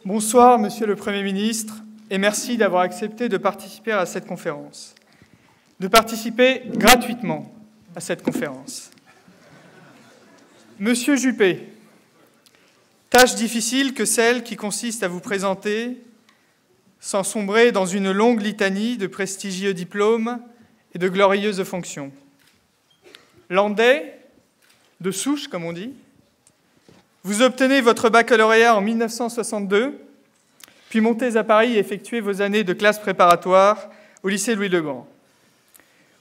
Bonsoir, Monsieur le Premier ministre, et merci d'avoir accepté de participer à cette conférence. De participer gratuitement à cette conférence. Monsieur Juppé, tâche difficile que celle qui consiste à vous présenter sans sombrer dans une longue litanie de prestigieux diplômes et de glorieuses fonctions. Landais, de souche comme on dit, vous obtenez votre baccalauréat en 1962, puis montez à Paris et effectuez vos années de classe préparatoire au lycée Louis-le-Grand.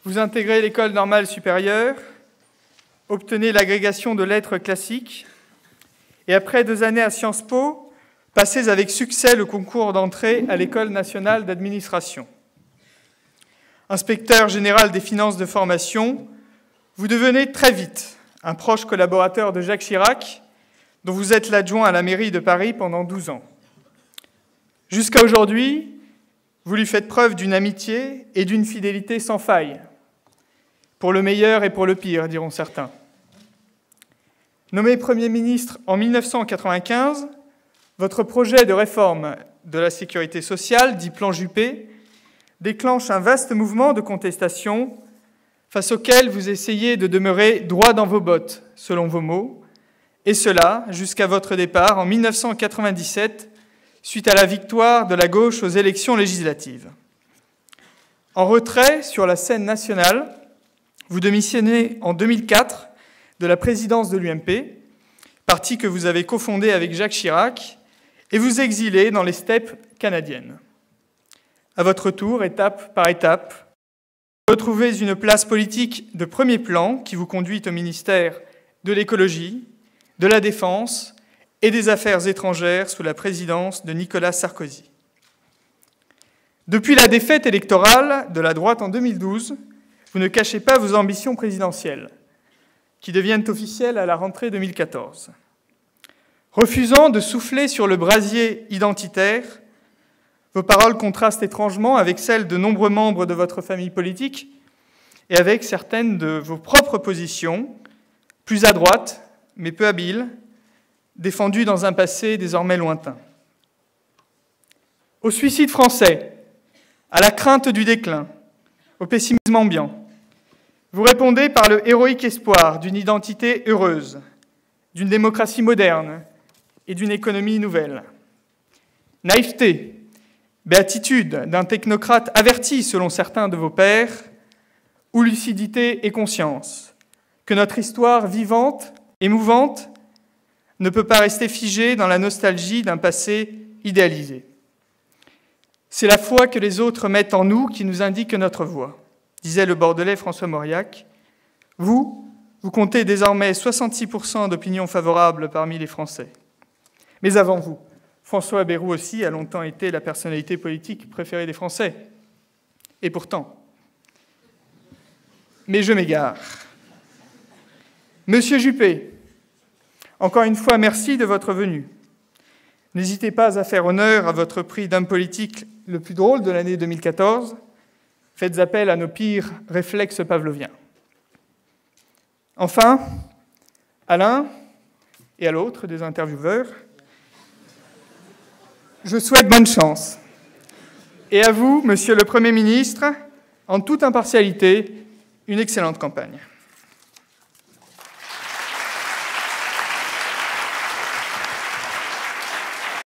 Vous intégrez l'école normale supérieure, obtenez l'agrégation de lettres classiques, et après 2 années à Sciences Po, passez avec succès le concours d'entrée à l'École nationale d'administration. Inspecteur général des finances de formation, vous devenez très vite un proche collaborateur de Jacques Chirac, dont vous êtes l'adjoint à la mairie de Paris pendant 12 ans. Jusqu'à aujourd'hui, vous lui faites preuve d'une amitié et d'une fidélité sans faille, pour le meilleur et pour le pire, diront certains. Nommé Premier ministre en 1995, votre projet de réforme de la sécurité sociale, dit Plan Juppé, déclenche un vaste mouvement de contestation face auquel vous essayez de demeurer droit dans vos bottes, selon vos mots, et cela jusqu'à votre départ en 1997, suite à la victoire de la gauche aux élections législatives. En retrait sur la scène nationale, vous démissionnez en 2004 de la présidence de l'UMP, parti que vous avez cofondé avec Jacques Chirac, et vous exilez dans les steppes canadiennes. À votre tour, étape par étape, vous retrouvez une place politique de premier plan qui vous conduit au ministère de l'écologie, de la Défense et des Affaires étrangères sous la présidence de Nicolas Sarkozy. Depuis la défaite électorale de la droite en 2012, vous ne cachez pas vos ambitions présidentielles, qui deviennent officielles à la rentrée 2014. Refusant de souffler sur le brasier identitaire, vos paroles contrastent étrangement avec celles de nombreux membres de votre famille politique et avec certaines de vos propres positions, plus à droite, mais peu habile, défendu dans un passé désormais lointain. Au suicide français, à la crainte du déclin, au pessimisme ambiant, vous répondez par le héroïque espoir d'une identité heureuse, d'une démocratie moderne et d'une économie nouvelle. Naïveté, béatitude d'un technocrate averti selon certains de vos pairs, ou lucidité et conscience, que notre histoire vivante émouvante, ne peut pas rester figée dans la nostalgie d'un passé idéalisé. C'est la foi que les autres mettent en nous qui nous indique notre voie, disait le Bordelais François Mauriac. Vous comptez désormais 66% d'opinion favorable parmi les Français. Mais avant vous, François Bayrou aussi a longtemps été la personnalité politique préférée des Français. Et pourtant. Mais je m'égare. Monsieur Juppé, encore une fois, merci de votre venue. N'hésitez pas à faire honneur à votre prix d'homme politique le plus drôle de l'année 2014. Faites appel à nos pires réflexes pavloviens. Enfin, à l'un et à l'autre des intervieweurs, je souhaite bonne chance. Et à vous, Monsieur le Premier ministre, en toute impartialité, une excellente campagne.